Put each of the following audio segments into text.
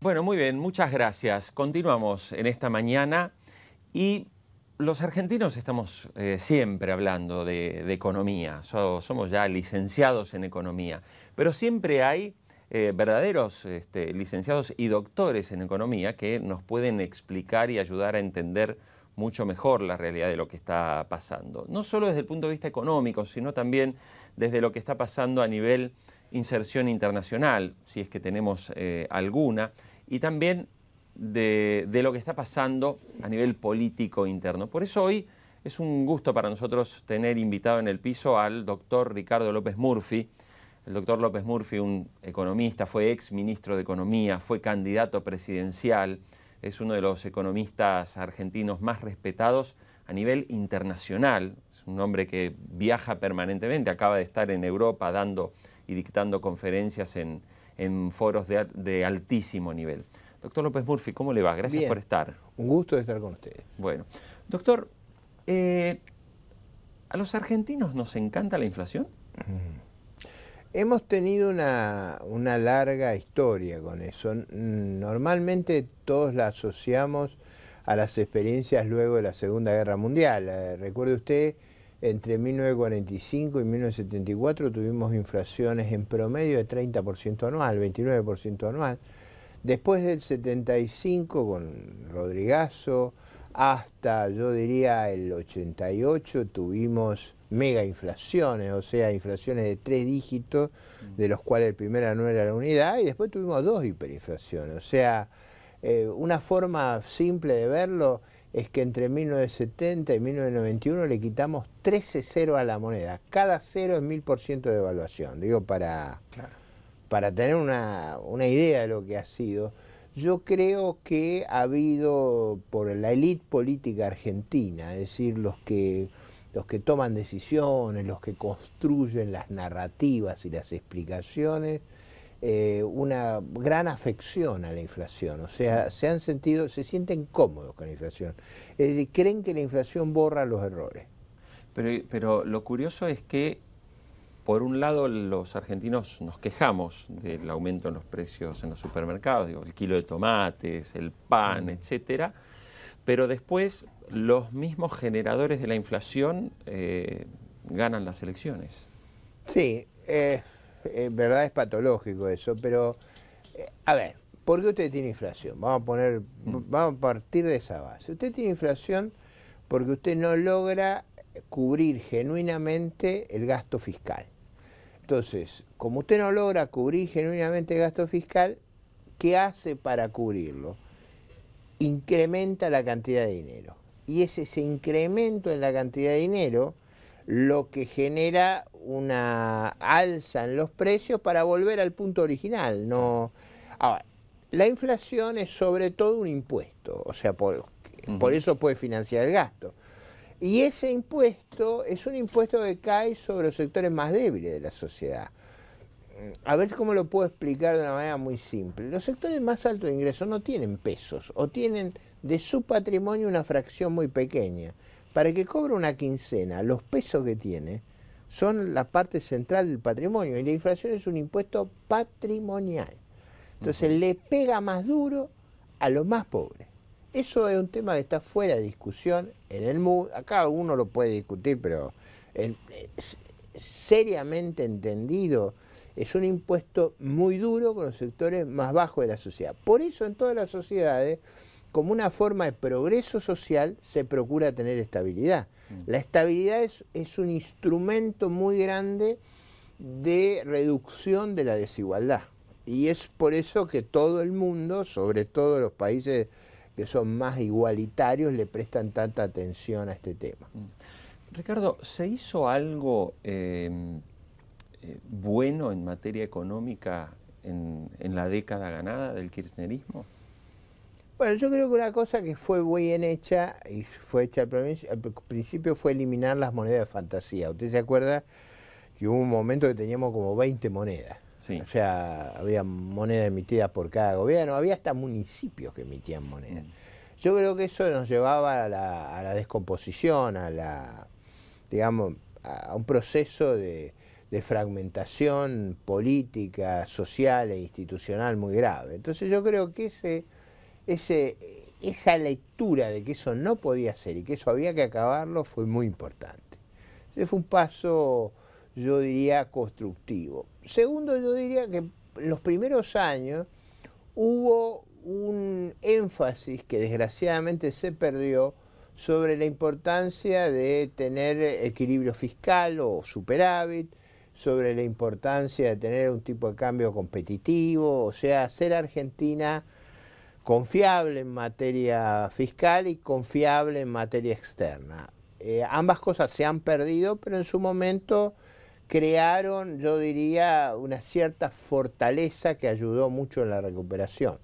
Bueno, muy bien, muchas gracias. Continuamos en esta mañana y los argentinos estamos siempre hablando de economía. Somos ya licenciados en economía, pero siempre hay verdaderos licenciados y doctores en economía que nos pueden explicar y ayudar a entender mucho mejor la realidad de lo que está pasando. No solo desde el punto de vista económico, sino también desde lo que está pasando a nivel inserción internacional, si es que tenemos alguna, y también de lo que está pasando a nivel político interno. Por eso hoy es un gusto para nosotros tener invitado en el piso al doctor Ricardo López Murphy. El doctor López Murphy, un economista, fue ex ministro de Economía, fue candidato presidencial, es uno de los economistas argentinos más respetados a nivel internacional. Es un hombre que viaja permanentemente, acaba de estar en Europa dando y dictando conferencias en foros de altísimo nivel. Doctor López Murphy, ¿cómo le va? Gracias por estar. Un gusto de estar con ustedes. Bueno, doctor, ¿a los argentinos nos encanta la inflación? Hemos tenido una larga historia con eso. Normalmente todos la asociamos a las experiencias luego de la Segunda Guerra Mundial. Recuerde usted, entre 1945 y 1974 tuvimos inflaciones en promedio de 30% anual, 29% anual. Después del 75 con Rodrigazo hasta, yo diría, el 88 tuvimos mega inflaciones, o sea, inflaciones de 3 dígitos, de los cuales el primero no era la unidad, y después tuvimos 2 hiperinflaciones. O sea, una forma simple de verlo es que entre 1970 y 1991 le quitamos 13 ceros a la moneda. Cada cero es 1000% de devaluación. Digo, para tener una idea de lo que ha sido. Yo creo que ha habido, por la élite política argentina, es decir, los que toman decisiones, los que construyen las narrativas y las explicaciones, una gran afección a la inflación. O sea, se sienten cómodos con la inflación. Es decir, creen que la inflación borra los errores. Pero lo curioso es que, por un lado, los argentinos nos quejamos del aumento en los precios en los supermercados, digo, el kilo de tomates, el pan, etcétera, pero después los mismos generadores de la inflación ganan las elecciones. Sí, verdad, es patológico eso, pero a ver, ¿por qué usted tiene inflación? Vamos a partir de esa base. Usted tiene inflación porque usted no logra cubrir genuinamente el gasto fiscal. Entonces, como usted no logra cubrir genuinamente el gasto fiscal, ¿qué hace para cubrirlo? Incrementa la cantidad de dinero. Y ese incremento en la cantidad de dinero lo que genera una alza en los precios para volver al punto original. No. Ahora, la inflación es sobre todo un impuesto, o sea, por eso puede financiar el gasto. Y ese impuesto es un impuesto que cae sobre los sectores más débiles de la sociedad. A ver cómo lo puedo explicar de una manera muy simple. Los sectores más altos de ingresos no tienen pesos, o tienen de su patrimonio una fracción muy pequeña. Para que cobre una quincena, los pesos que tiene son la parte central del patrimonio, y la inflación es un impuesto patrimonial. Entonces le pega más duro a los más pobres. Eso es un tema que está fuera de discusión en el mundo. Acá uno lo puede discutir, pero seriamente entendido, es un impuesto muy duro con los sectores más bajos de la sociedad. Por eso en todas las sociedades, como una forma de progreso social, se procura tener estabilidad. La estabilidad es un instrumento muy grande de reducción de la desigualdad. Y es por eso que todo el mundo, sobre todo los países que son más igualitarios, le prestan tanta atención a este tema. Ricardo, ¿se hizo algo bueno en materia económica en la década ganada del kirchnerismo? Bueno, yo creo que una cosa que fue muy bien hecha, y fue hecha al principio, fue eliminar las monedas de fantasía. ¿Usted se acuerda que hubo un momento que teníamos como 20 monedas? Sí. O sea, había monedas emitidas por cada gobierno, había hasta municipios que emitían monedas. Yo creo que eso nos llevaba a la descomposición, digamos, a un proceso de de fragmentación política, social e institucional muy grave. Entonces yo creo que esa lectura de que eso no podía ser y que eso había que acabarlo fue muy importante. Ese fue un paso, yo diría, constructivo. Segundo, yo diría que en los primeros años hubo un énfasis que desgraciadamente se perdió sobre la importancia de tener equilibrio fiscal o superávit, sobre la importancia de tener un tipo de cambio competitivo, o sea, hacer Argentina confiable en materia fiscal y confiable en materia externa. Ambas cosas se han perdido, pero en su momento crearon, yo diría, una cierta fortaleza que ayudó mucho en la recuperación.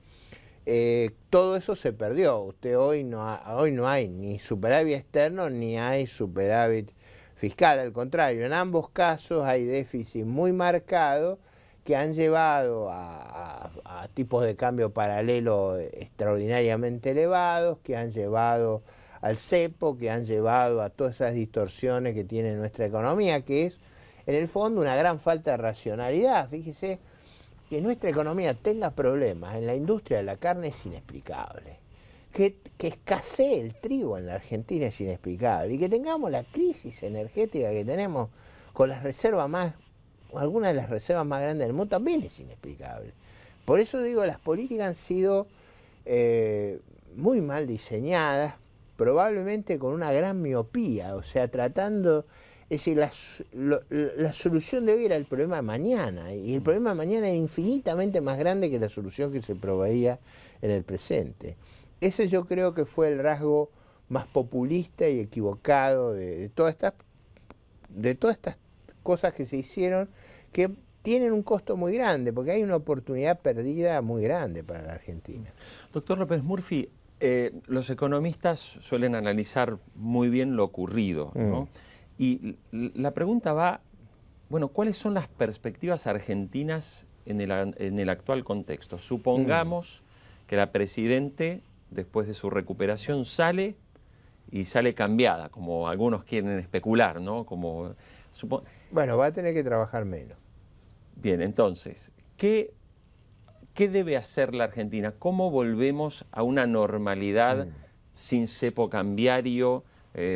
Todo eso se perdió. Usted hoy no hay ni superávit externo ni hay superávit fiscal. Al contrario, en ambos casos hay déficits muy marcados que han llevado a tipos de cambio paralelo extraordinariamente elevados, que han llevado al cepo, que han llevado a todas esas distorsiones que tiene nuestra economía, que es en el fondo una gran falta de racionalidad. Fíjese que nuestra economía tenga problemas en la industria de la carne es inexplicable. Que escasee el trigo en la Argentina es inexplicable. Y que tengamos la crisis energética que tenemos con las reservas algunas de las reservas más grandes del mundo también es inexplicable. Por eso digo, las políticas han sido muy mal diseñadas, probablemente con una gran miopía, o sea, tratando. Es decir, la solución de hoy era el problema de mañana, y el problema de mañana era infinitamente más grande que la solución que se proveía en el presente. Ese yo creo que fue el rasgo más populista y equivocado de todas estas cosas que se hicieron, que tienen un costo muy grande, porque hay una oportunidad perdida muy grande para la Argentina. Doctor López Murphy, los economistas suelen analizar muy bien lo ocurrido, ¿no? Y la pregunta va, bueno, ¿cuáles son las perspectivas argentinas en el actual contexto? Supongamos que la Presidente, después de su recuperación, sale cambiada, como algunos quieren especular, ¿no? Bueno, va a tener que trabajar menos. Bien, entonces, ¿qué debe hacer la Argentina? ¿Cómo volvemos a una normalidad sin cepo cambiario?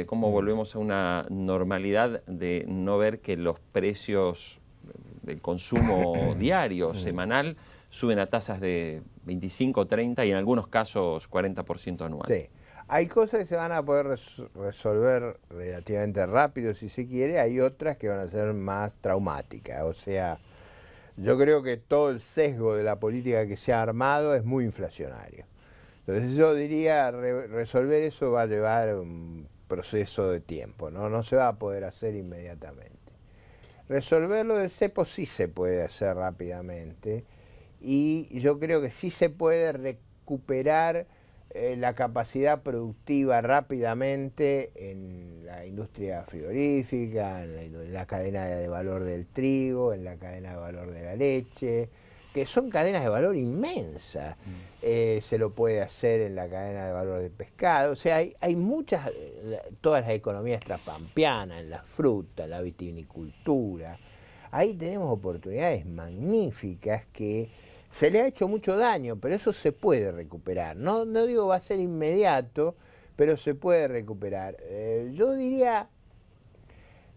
¿Cómo volvemos a una normalidad de no ver que los precios del consumo diario, semanal, suben a tasas de 25, 30 y en algunos casos 40% anual? Sí. Hay cosas que se van a poder resolver relativamente rápido, si se quiere. Hay otras que van a ser más traumáticas. O sea, yo creo que todo el sesgo de la política que se ha armado es muy inflacionario. Entonces yo diría, resolver eso va a llevar un proceso de tiempo, ¿no? No se va a poder hacer inmediatamente. Resolverlo del cepo sí se puede hacer rápidamente, y yo creo que sí se puede recuperar la capacidad productiva rápidamente en la industria frigorífica, en la cadena de valor del trigo, en la cadena de valor de la leche, que son cadenas de valor inmensas. Se lo puede hacer en la cadena de valor del pescado. O sea, hay muchas, todas las economías transpampeanas, en la fruta, en la vitivinicultura. Ahí tenemos oportunidades magníficas que se le ha hecho mucho daño, pero eso se puede recuperar. No digo va a ser inmediato, pero se puede recuperar. Yo diría,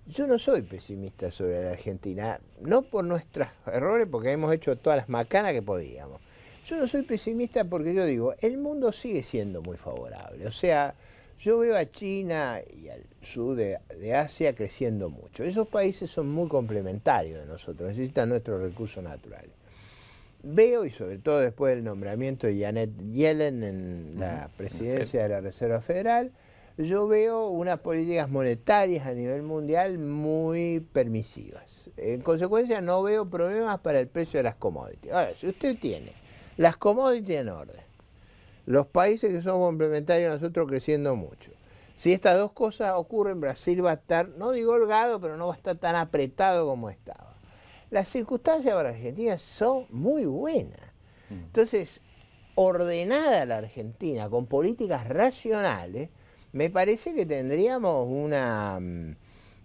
yo no soy pesimista sobre la Argentina, no por nuestros errores, porque hemos hecho todas las macanas que podíamos. Yo no soy pesimista porque yo digo, el mundo sigue siendo muy favorable. O sea, yo veo a China y al sur de Asia creciendo mucho. Esos países son muy complementarios de nosotros, necesitan nuestros recursos naturales. Veo, y sobre todo después del nombramiento de Janet Yellen en la presidencia de la Reserva Federal, yo veo unas políticas monetarias a nivel mundial muy permisivas. En consecuencia, no veo problemas para el precio de las commodities. Ahora, si usted tiene las commodities en orden, los países que son complementarios a nosotros creciendo mucho, si estas dos cosas ocurren, Brasil va a estar, no digo holgado, pero no va a estar tan apretado como estaba. Las circunstancias para Argentina son muy buenas. Entonces, ordenada la Argentina con políticas racionales, me parece que tendríamos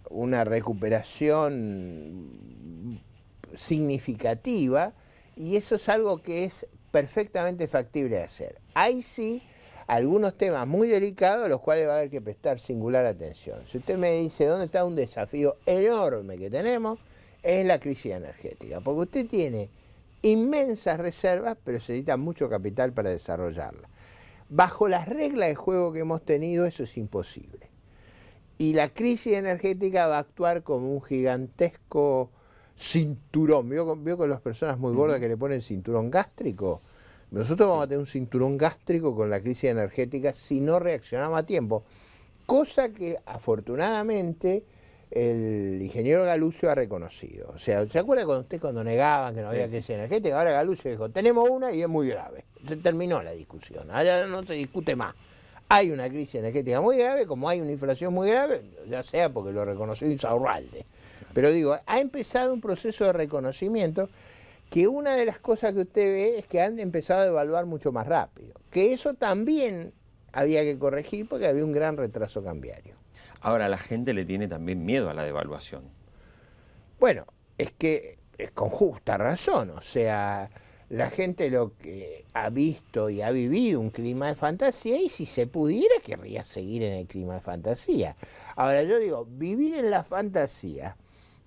una recuperación significativa, y eso es algo que es perfectamente factible de hacer. Hay sí algunos temas muy delicados a los cuales va a haber que prestar singular atención. Si usted me dice dónde está un desafío enorme que tenemos, es la crisis energética, porque usted tiene inmensas reservas, pero se necesita mucho capital para desarrollarlas. Bajo las reglas de juego que hemos tenido, eso es imposible. Y la crisis energética va a actuar como un gigantesco cinturón. ¿Vio con las personas muy gordas que le ponen cinturón gástrico? Nosotros vamos a tener un cinturón gástrico con la crisis energética si no reaccionamos a tiempo. Cosa que afortunadamente el ingeniero Galuccio ha reconocido. O sea, ¿se acuerda cuando negaban que no había crisis energética? Ahora Galuccio dijo, tenemos una y es muy grave. Se terminó la discusión, ahora no se discute más. Hay una crisis energética muy grave, como hay una inflación muy grave, ya sea porque lo reconoció Insaurralde. Pero digo, ha empezado un proceso de reconocimiento que una de las cosas que usted ve es que han empezado a evaluar mucho más rápido. Que eso también había que corregir porque había un gran retraso cambiario. Ahora, la gente le tiene también miedo a la devaluación. Bueno, es que es con justa razón, o sea, la gente lo que ha visto y ha vivido un clima de fantasía, y si se pudiera querría seguir en el clima de fantasía. Ahora yo digo, vivir en la fantasía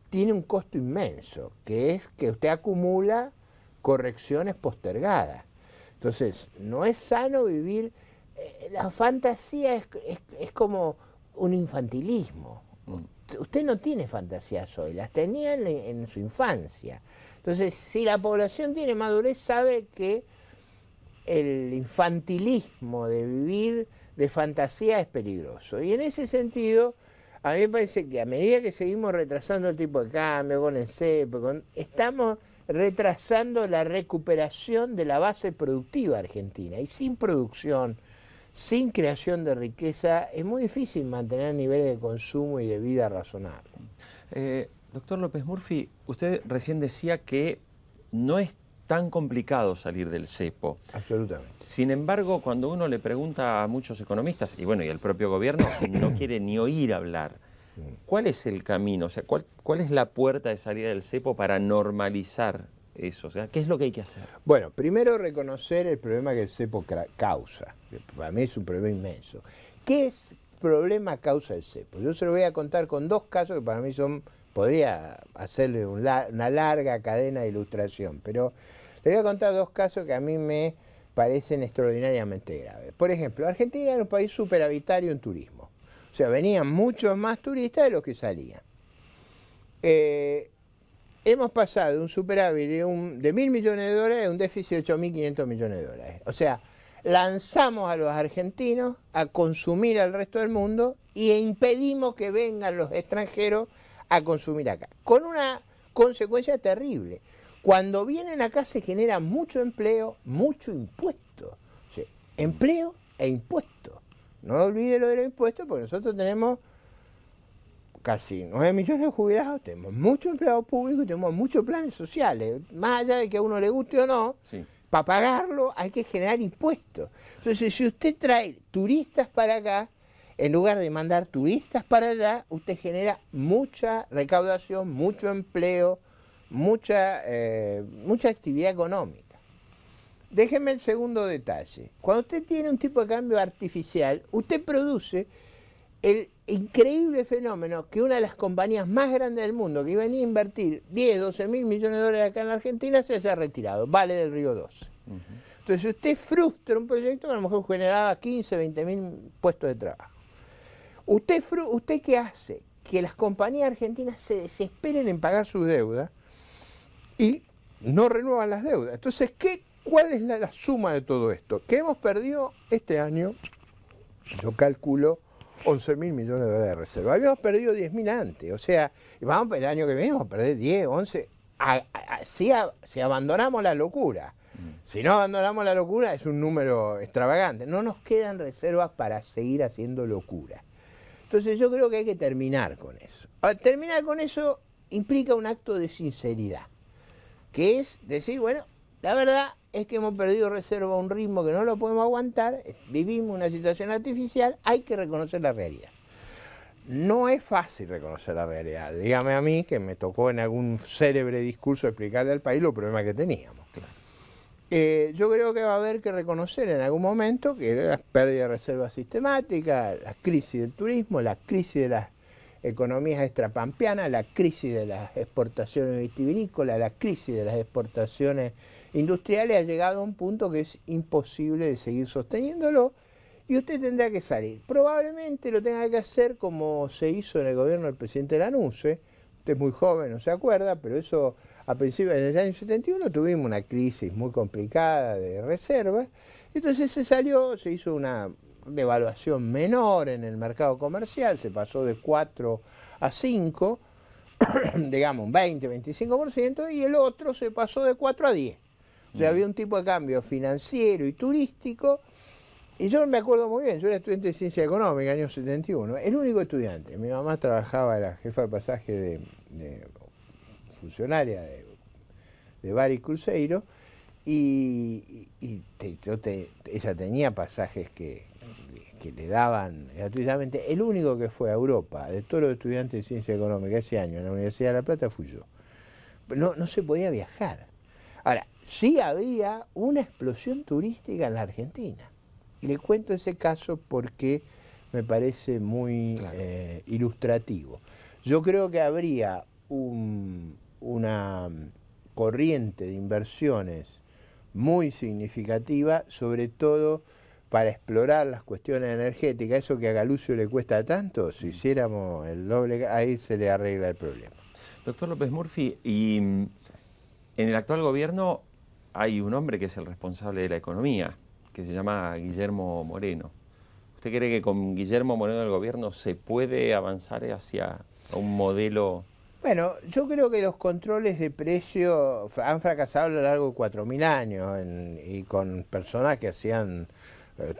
tiene un costo inmenso, que es que usted acumula correcciones postergadas. Entonces, no es sano vivir, la fantasía es como un infantilismo. Usted no tiene fantasías hoy, las tenía en su infancia. Entonces, si la población tiene madurez, sabe que el infantilismo de vivir de fantasía es peligroso. Y en ese sentido, a mí me parece que a medida que seguimos retrasando el tipo de cambio, con el cepo, estamos retrasando la recuperación de la base productiva argentina. Y sin producción, sin creación de riqueza, es muy difícil mantener niveles de consumo y de vida razonables. Doctor López Murphy, usted recién decía que no es tan complicado salir del cepo. Absolutamente. Sin embargo, cuando uno le pregunta a muchos economistas, y bueno, y el propio gobierno no quiere ni oír hablar, ¿cuál es el camino? O sea, ¿cuál es la puerta de salida del cepo para normalizar eso? O sea, ¿qué es lo que hay que hacer? Bueno, primero reconocer el problema que el cepo causa. Para mí es un problema inmenso. ¿Qué es problema causa del cepo? Yo se lo voy a contar con dos casos que para mí podría hacerle una larga cadena de ilustración, pero le voy a contar dos casos que a mí me parecen extraordinariamente graves. Por ejemplo, Argentina era un país superavitario en turismo. O sea, venían muchos más turistas de los que salían. Hemos pasado de un superávit de $1.000 millones a un déficit de $8.500 millones. O sea, lanzamos a los argentinos a consumir al resto del mundo e impedimos que vengan los extranjeros a consumir acá. Con una consecuencia terrible. Cuando vienen acá se genera mucho empleo, mucho impuesto. O sea, empleo e impuestos. No olvide lo de los impuestos porque nosotros tenemos casi 9 millones de jubilados, tenemos muchos empleados públicos y tenemos muchos planes sociales. Más allá de que a uno le guste o no, sí, para pagarlo hay que generar impuestos. Entonces, si usted trae turistas para acá, en lugar de mandar turistas para allá, usted genera mucha recaudación, mucho empleo, mucha actividad económica. Déjeme el segundo detalle. Cuando usted tiene un tipo de cambio artificial, usted produce el increíble fenómeno que una de las compañías más grandes del mundo, que venía a invertir 10, 12 mil millones de dólares acá en la Argentina, se haya retirado. Vale del Río 12. Entonces, usted frustra un proyecto que a lo mejor generaba 15, 20 mil puestos de trabajo. ¿Usted qué hace? Que las compañías argentinas se desesperen en pagar sus deudas y no renuevan las deudas. Entonces, ¿cuál es la suma de todo esto? Que hemos perdido este año, yo calculo, 11.000 millones de dólares de reserva. Habíamos perdido 10.000 antes. O sea, vamos el año que viene vamos a perder 10, 11. Si abandonamos la locura. Si no abandonamos la locura es un número extravagante. No nos quedan reservas para seguir haciendo locura. Entonces yo creo que hay que terminar con eso. Terminar con eso implica un acto de sinceridad, que es decir, bueno, la verdad es que hemos perdido reserva a un ritmo que no lo podemos aguantar, vivimos una situación artificial, hay que reconocer la realidad. no es fácil reconocer la realidad. Dígame a mí que me tocó en algún célebre discurso explicarle al país los problemas que teníamos. Claro. Yo creo que va a haber que reconocer en algún momento que la pérdida de reservas sistemáticas, la crisis del turismo, la crisis de las economías extrapampeanas, la crisis de las exportaciones vitivinícolas, la crisis de las exportaciones industriales ha llegado a un punto que es imposible de seguir sosteniéndolo y usted tendrá que salir. Probablemente lo tenga que hacer como se hizo en el gobierno del presidente Lanusse. Usted es muy joven, no se acuerda, pero eso a principios del año 71 tuvimos una crisis muy complicada de reservas. Entonces se hizo una devaluación menor en el mercado comercial, se pasó de 4 a 5, digamos un 20-25%, y el otro se pasó de 4 a 10. O sea, había un tipo de cambio financiero y turístico. Y yo me acuerdo muy bien, yo era estudiante de Ciencia Económica, año 71, el único estudiante. Mi mamá trabajaba, era jefa de pasaje de funcionaria de Bar y Cruzeiro, y ella tenía pasajes que le daban gratuitamente. El único que fue a Europa, de todos los estudiantes de Ciencia Económica ese año en la Universidad de La Plata, fui yo. No se podía viajar. Ahora, sí había una explosión turística en la Argentina. Y le cuento ese caso porque me parece muy ilustrativo. Yo creo que habría una corriente de inversiones muy significativa, sobre todo para explorar las cuestiones energéticas. Eso que a Galucio le cuesta tanto, si hiciéramos el doble, ahí se le arregla el problema. Doctor López Murphy, y en el actual gobierno hay un hombre que es el responsable de la economía, que se llama Guillermo Moreno. ¿Usted cree que con Guillermo Moreno del gobierno se puede avanzar hacia un modelo? Bueno, yo creo que los controles de precio han fracasado a lo largo de 4000 años y con personas que hacían...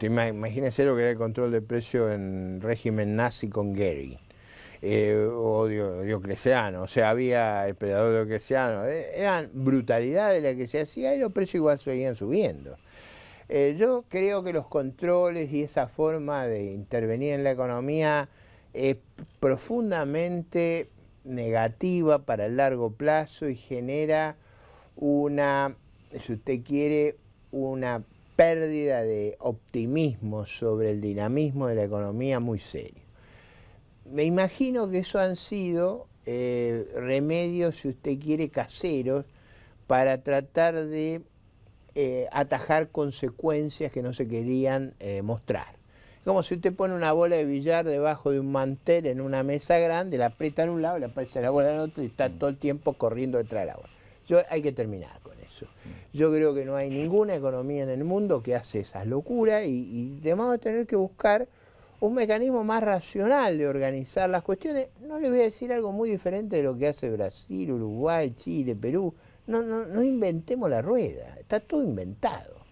Imagínense lo que era el control de precio en régimen nazi con Goering o Diocleciano. O sea, había el predador Diocleciano. Eran brutalidades las que se hacía y los precios igual seguían subiendo. Yo creo que los controles y esa forma de intervenir en la economía es profundamente negativa para el largo plazo y genera una, si usted quiere, una pérdida de optimismo sobre el dinamismo de la economía muy serio. Me imagino que eso han sido remedios, si usted quiere, caseros para tratar de atajar consecuencias que no se querían mostrar. Como si usted pone una bola de billar debajo de un mantel en una mesa grande, la aprieta en un lado, le aparece la bola en otro y está todo el tiempo corriendo detrás del agua. Hay que terminar con eso. Yo creo que no hay ninguna economía en el mundo que hace esas locuras y vamos a tener que buscar un mecanismo más racional de organizar las cuestiones. No le voy a decir algo muy diferente de lo que hace Brasil, Uruguay, Chile, Perú. No inventemos la rueda, está todo inventado.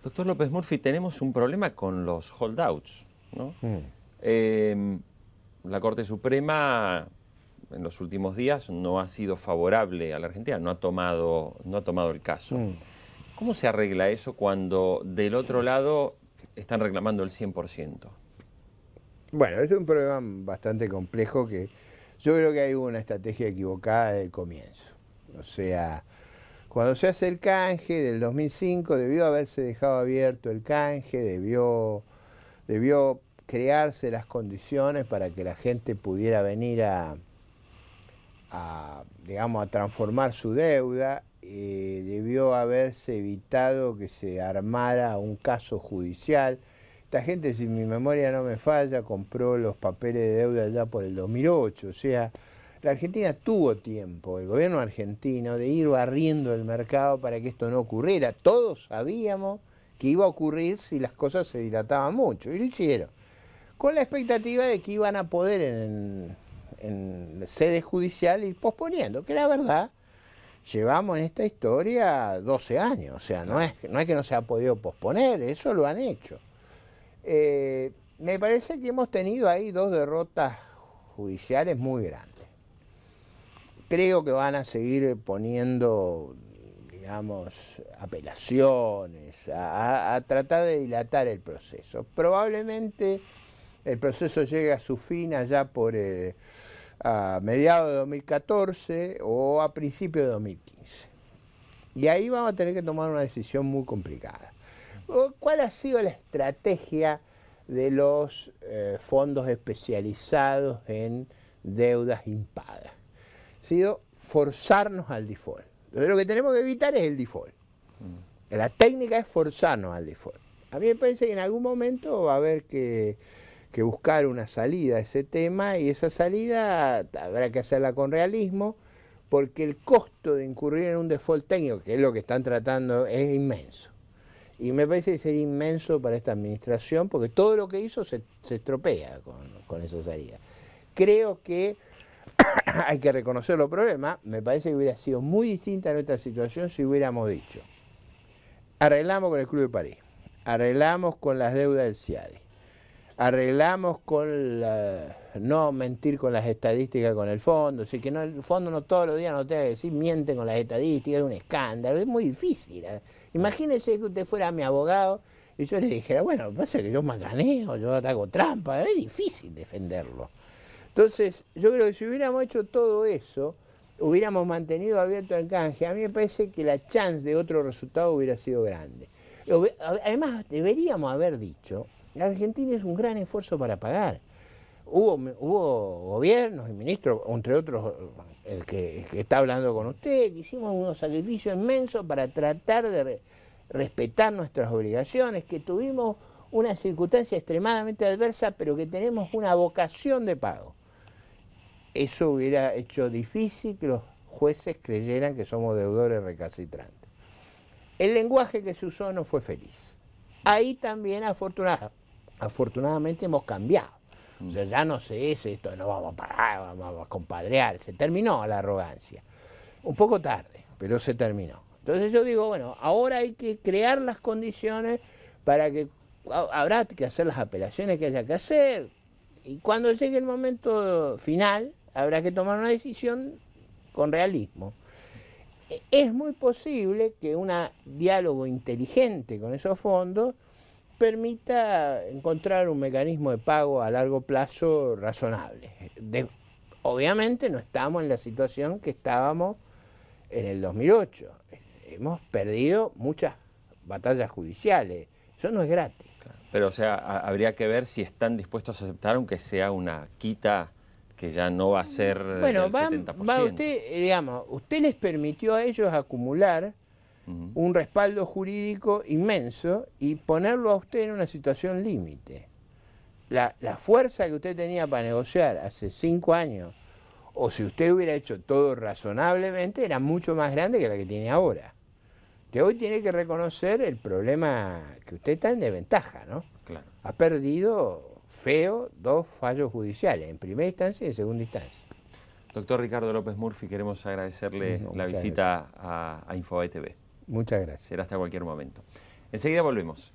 Doctor López Murphy, tenemos un problema con los holdouts, ¿no? La Corte Suprema en los últimos días no ha sido favorable a la Argentina, no ha tomado el caso. ¿Cómo se arregla eso cuando del otro lado están reclamando el 100%? Bueno, es un problema bastante complejo que yo creo que hay una estrategia equivocada desde el comienzo. O sea, cuando se hace el canje del 2005 debió haberse dejado abierto el canje, debió crearse las condiciones para que la gente pudiera venir digamos, a transformar su deuda, debió haberse evitado que se armara un caso judicial. Esta gente, si mi memoria no me falla, compró los papeles de deuda ya por el 2008, o sea, la Argentina tuvo tiempo, el gobierno argentino, de ir barriendo el mercado para que esto no ocurriera. Todos sabíamos que iba a ocurrir si las cosas se dilataban mucho, y lo hicieron, con la expectativa de que iban a poder en sede judicial ir posponiendo, que la verdad, llevamos en esta historia 12 años, o sea, no es que no se ha podido posponer, eso lo han hecho. Me parece que hemos tenido ahí dos derrotas judiciales muy grandes. Creo que van a seguir poniendo, digamos, apelaciones, a tratar de dilatar el proceso. Probablemente el proceso llegue a su fin allá por a mediados de 2014 o a principios de 2015. Y ahí vamos a tener que tomar una decisión muy complicada. ¿Cuál ha sido la estrategia de los fondos especializados en deudas impagas? Ha sido forzarnos al default. Entonces, lo que tenemos que evitar es el default. La técnica es forzarnos al default. A mí me parece que en algún momento va a haber que buscar una salida a ese tema, y esa salida habrá que hacerla con realismo, porque el costo de incurrir en un default técnico, que es lo que están tratando, es inmenso. Y me parece que sería inmenso para esta administración, porque todo lo que hizo se estropea con esa salida. Creo que hay que reconocer los problemas. Me parece que hubiera sido muy distinta nuestra situación si hubiéramos dicho: arreglamos con el Club de París, arreglamos con las deudas del CIADI, arreglamos con no mentir con las estadísticas con el fondo, así que no, el fondo no todos los días no tenga que decir mienten con las estadísticas, es un escándalo, es muy difícil. Imagínese que usted fuera mi abogado y yo le dijera, bueno, pasa que yo macaneo, yo hago trampa, es difícil defenderlo. Entonces, yo creo que si hubiéramos hecho todo eso, hubiéramos mantenido abierto el canje, a mí me parece que la chance de otro resultado hubiera sido grande. Además, deberíamos haber dicho: la Argentina es un gran esfuerzo para pagar. Hubo gobiernos y ministros, entre otros el que está hablando con usted, que hicimos unos sacrificios inmensos para tratar de respetar nuestras obligaciones, que tuvimos una circunstancia extremadamente adversa, pero que tenemos una vocación de pago. Eso hubiera hecho difícil que los jueces creyeran que somos deudores recalcitrantes. El lenguaje que se usó no fue feliz. Ahí también afortunadamente hemos cambiado. O sea, ya no se es esto, no vamos a pagar, vamos a compadrear. Se terminó la arrogancia. Un poco tarde, pero se terminó. Entonces yo digo, bueno, ahora hay que crear las condiciones para que habrá que hacer las apelaciones que haya que hacer. Y cuando llegue el momento final, habrá que tomar una decisión con realismo. Es muy posible que un diálogo inteligente con esos fondos permita encontrar un mecanismo de pago a largo plazo razonable. Obviamente no estamos en la situación que estábamos en el 2008. Hemos perdido muchas batallas judiciales. Eso no es gratis. Claro. Pero, o sea, habría que ver si están dispuestos a aceptar, aunque sea una quita que ya no va a ser bueno, del 70%. Usted, digamos, usted les permitió a ellos acumular un respaldo jurídico inmenso y ponerlo a usted en una situación límite. La fuerza que usted tenía para negociar hace 5 años, o si usted hubiera hecho todo razonablemente, era mucho más grande que la que tiene ahora. Que hoy tiene que reconocer el problema que usted está en desventaja, ¿no? Claro. Ha perdido feo 2 fallos judiciales, en primera instancia y en segunda instancia. Doctor Ricardo López Murphy, queremos agradecerle la visita a Infobae TV. Muchas gracias. Será hasta cualquier momento. Enseguida volvemos.